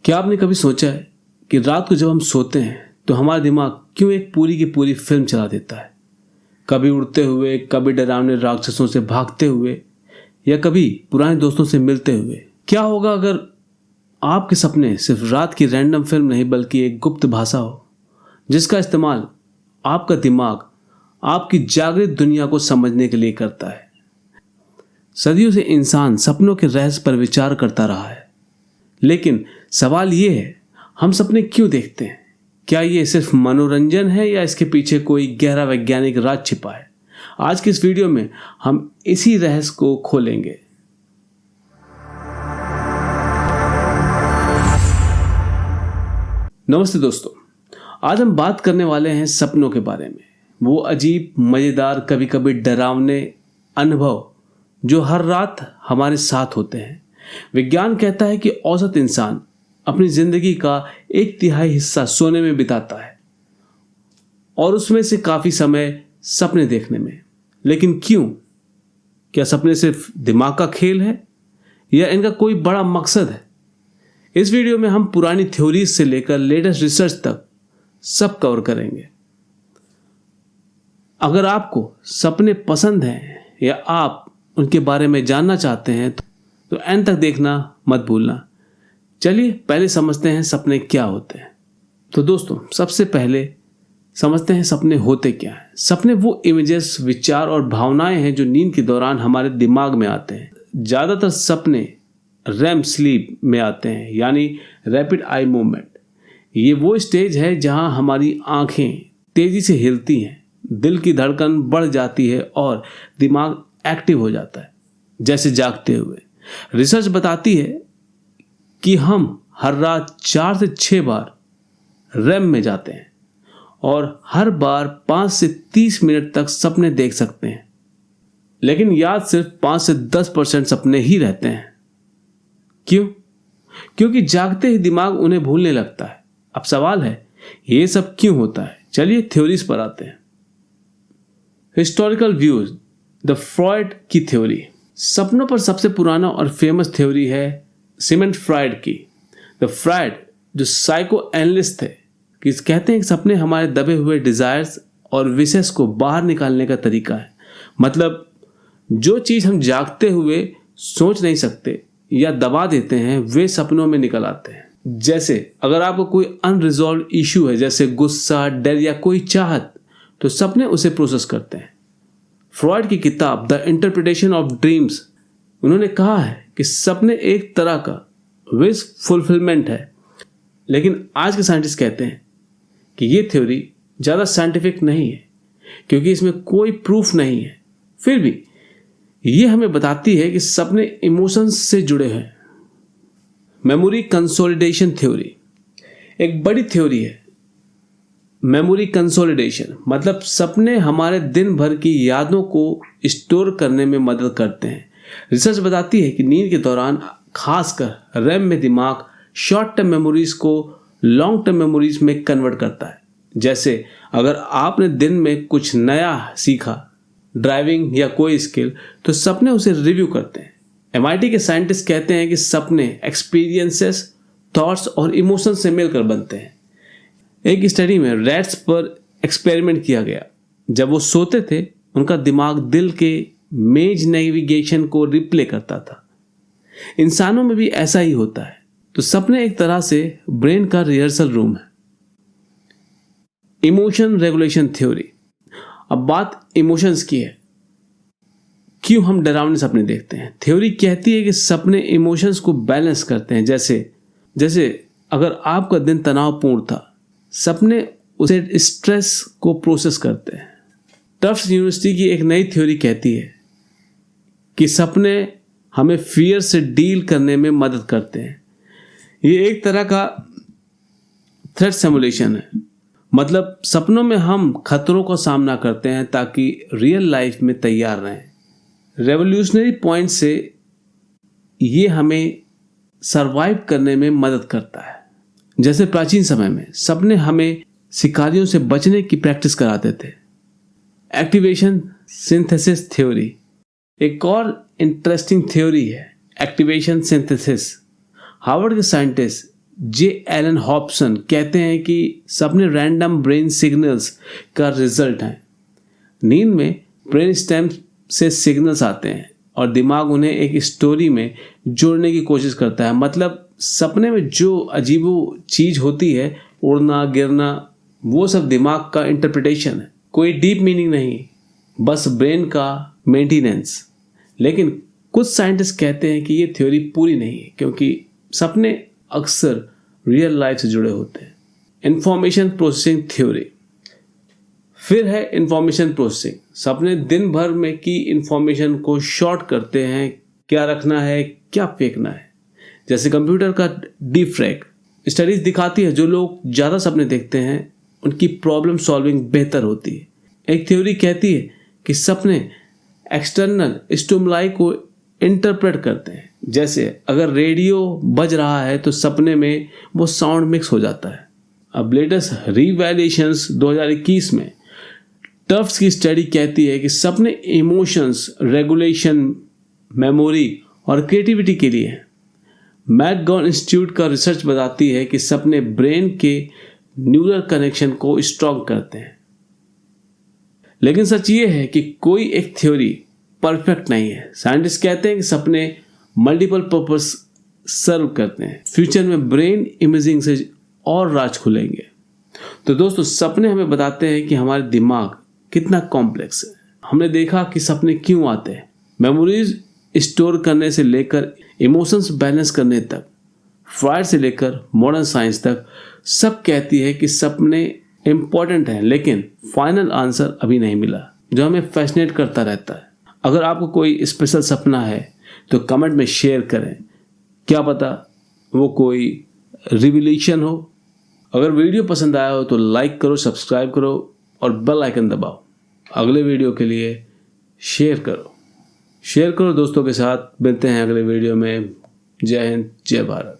क्या आपने कभी सोचा है कि रात को जब हम सोते हैं तो हमारा दिमाग क्यों एक पूरी की पूरी फिल्म चला देता है? कभी उड़ते हुए, कभी डरावने राक्षसों से भागते हुए, या कभी पुराने दोस्तों से मिलते हुए। क्या होगा अगर आपके सपने सिर्फ रात की रैंडम फिल्म नहीं बल्कि एक गुप्त भाषा हो जिसका इस्तेमाल आपका दिमाग आपकी जागृत दुनिया को समझने के लिए करता है? सदियों से इंसान सपनों के रहस्य पर विचार करता रहा है, लेकिन सवाल ये है, हम सपने क्यों देखते हैं? क्या ये सिर्फ मनोरंजन है या इसके पीछे कोई गहरा वैज्ञानिक राज छिपा है? आज की इस वीडियो में हम इसी रहस्य को खोलेंगे। नमस्ते दोस्तों, आज हम बात करने वाले हैं सपनों के बारे में। वो अजीब, मजेदार, कभी कभी डरावने अनुभव जो हर रात हमारे साथ होते हैं। विज्ञान कहता है कि औसत इंसान अपनी जिंदगी का 1/3 हिस्सा सोने में बिताता है और उसमें से काफी समय सपने देखने में। लेकिन क्यों? क्या सपने सिर्फ दिमाग का खेल है या इनका कोई बड़ा मकसद है? इस वीडियो में हम पुरानी थ्योरीज से लेकर लेटेस्ट रिसर्च तक सब कवर करेंगे। अगर आपको सपने पसंद हैं या आप उनके बारे में जानना चाहते हैं तो एंड तक देखना मत भूलना। चलिए पहले समझते हैं सपने क्या होते हैं। तो दोस्तों, सबसे पहले समझते हैं सपने होते क्या हैं। सपने वो इमेजेस, विचार और भावनाएं हैं जो नींद के दौरान हमारे दिमाग में आते हैं। ज़्यादातर सपने रैम स्लीप में आते हैं, यानी रैपिड आई मूवमेंट। ये वो स्टेज है जहां हमारी आंखें तेजी से हिलती हैं, दिल की धड़कन बढ़ जाती है और दिमाग एक्टिव हो जाता है जैसे जागते हुए। रिसर्च बताती है कि हम हर रात 4 से 6 बार रैम में जाते हैं और हर बार 5 से 30 मिनट तक सपने देख सकते हैं। लेकिन याद सिर्फ 5 से 10% सपने ही रहते हैं। क्यों? क्योंकि जागते ही दिमाग उन्हें भूलने लगता है। अब सवाल है, ये सब क्यों होता है? चलिए थ्योरीज पर आते हैं। हिस्टोरिकल व्यूज, द फ्रॉयड की थ्योरी। सपनों पर सबसे पुराना और फेमस थ्योरी है सिगमंड फ्रॉयड की। द फ्रॉयड जो साइको एनालिस्ट थे, कि कहते हैं कि सपने हमारे दबे हुए डिजायर्स और विशेष को बाहर निकालने का तरीका है। मतलब जो चीज हम जागते हुए सोच नहीं सकते या दबा देते हैं, वे सपनों में निकल आते हैं। जैसे अगर आपको कोई अनरिजॉल्व इशू है, जैसे गुस्सा, डर या कोई चाहत, तो सपने उसे प्रोसेस करते हैं। फ्रॉयड की किताब द इंटरप्रिटेशन ऑफ ड्रीम्स, उन्होंने कहा है कि सपने एक तरह का विश फुलफिलमेंट है। लेकिन आज के साइंटिस्ट कहते हैं कि ये थ्योरी ज़्यादा साइंटिफिक नहीं है क्योंकि इसमें कोई प्रूफ नहीं है। फिर भी ये हमें बताती है कि सपने इमोशंस से जुड़े हैं। मेमोरी कंसोलिडेशन थ्योरी एक बड़ी थ्योरी है। मेमोरी कंसोलिडेशन मतलब सपने हमारे दिन भर की यादों को स्टोर करने में मदद करते हैं। रिसर्च बताती है कि नींद के दौरान खासकर रैम में दिमाग शॉर्ट टर्म मेमोरीज को लॉन्ग टर्म मेमोरीज में कन्वर्ट करता है। जैसे अगर आपने दिन में कुछ नया सीखा, ड्राइविंग या कोई स्किल, तो सपने उसे रिव्यू करते हैं। MIT के साइंटिस्ट कहते हैं कि सपने एक्सपीरियंसेस, थॉट्स और इमोशंस से मिलकर बनते हैं। एक स्टडी में रैट्स पर एक्सपेरिमेंट किया गया। जब वो सोते थे, उनका दिमाग दिल के मेज नेविगेशन को रिप्ले करता था। इंसानों में भी ऐसा ही होता है। तो सपने एक तरह से ब्रेन का रिहर्सल रूम है। Emotion regulation theory. अब बात इमोशंस की है। क्यों हम डरावने सपने देखते हैं? थ्योरी कहती है कि सपने इमोशंस को बैलेंस करते हैं। जैसे अगर आपका दिन तनावपूर्ण था, सपने उसे स्ट्रेस को प्रोसेस करते हैं। टफ्ट्स यूनिवर्सिटी की एक नई थ्योरी कहती है कि सपने हमें फियर से डील करने में मदद करते हैं। ये एक तरह का थ्रेट सिमुलेशन है। मतलब सपनों में हम खतरों का सामना करते हैं ताकि रियल लाइफ में तैयार रहें। रेवोल्यूशनरी पॉइंट से ये हमें सरवाइव करने में मदद करता है। जैसे प्राचीन समय में सपने हमें शिकारियों से बचने की प्रैक्टिस कराते थे। एक्टिवेशन सिंथेसिस थ्योरी एक और इंटरेस्टिंग थ्योरी है, एक्टिवेशन सिंथेसिस। हार्वर्ड के साइंटिस्ट जे एलन हॉब्सन कहते हैं कि सपने रैंडम ब्रेन सिग्नल्स का रिजल्ट हैं। नींद में ब्रेन स्टेम से सिग्नल्स आते हैं और दिमाग उन्हें एक स्टोरी में जोड़ने की कोशिश करता है। मतलब सपने में जो अजीबो चीज़ होती है, उड़ना गिरना, वो सब दिमाग का इंटरप्रिटेशन है, कोई डीप मीनिंग नहीं, बस ब्रेन का मेंटेनेंस। लेकिन कुछ साइंटिस्ट कहते हैं कि ये थ्योरी पूरी नहीं है, क्योंकि सपने अक्सर रियल लाइफ से जुड़े होते हैं। Information processing theory. फिर है इंफॉर्मेशन प्रोसेसिंग। सपने दिन भर में की इंफॉर्मेशन को शॉर्ट करते हैं, क्या रखना है क्या फेंकना है। जैसे कंप्यूटर का डीफ्रैग। स्टडीज दिखाती है जो लोग ज़्यादा सपने देखते हैं उनकी प्रॉब्लम सॉल्विंग बेहतर होती है। एक थ्योरी कहती है कि सपने एक्सटर्नल स्टिमुलाई को इंटरप्रेट करते हैं। जैसे अगर रेडियो बज रहा है तो सपने में वो साउंड मिक्स हो जाता है। अब लेटेस्ट रिवैल्यूएशंस 2021 में टफ्ट्स की स्टडी कहती है कि सपने इमोशंस रेगुलेशन, मेमोरी और क्रिएटिविटी के लिए हैं। मैकगॉन इंस्टीट्यूट का रिसर्च बताती है कि सपने ब्रेन के न्यूरल कनेक्शन को स्ट्रॉन्ग करते हैं। लेकिन सच ये है कि कोई एक थ्योरी परफेक्ट नहीं है। साइंटिस्ट कहते हैं कि सपने मल्टीपल पर्पस सर्व करते हैं। फ्यूचर में ब्रेन इमेजिंग से और राज खुलेंगे। तो दोस्तों, सपने हमें बताते हैं कि हमारे दिमाग कितना कॉम्प्लेक्स है। हमने देखा कि सपने क्यों आते हैं। मेमोरीज स्टोर करने से लेकर इमोशंस बैलेंस करने तक, फ्रॉइड से लेकर मॉडर्न साइंस तक सब कहती है कि सपने इम्पॉर्टेंट हैं, लेकिन फाइनल आंसर अभी नहीं मिला, जो हमें फैसिनेट करता रहता है। अगर आपको कोई स्पेशल सपना है तो कमेंट में शेयर करें, क्या पता वो कोई रिविलेशन हो। अगर वीडियो पसंद आया हो तो लाइक करो, सब्सक्राइब करो और बेल आइकन दबाओ। अगले वीडियो के लिए शेयर करो दोस्तों के साथ। मिलते हैं अगले वीडियो में। जय हिंद, जय भारत।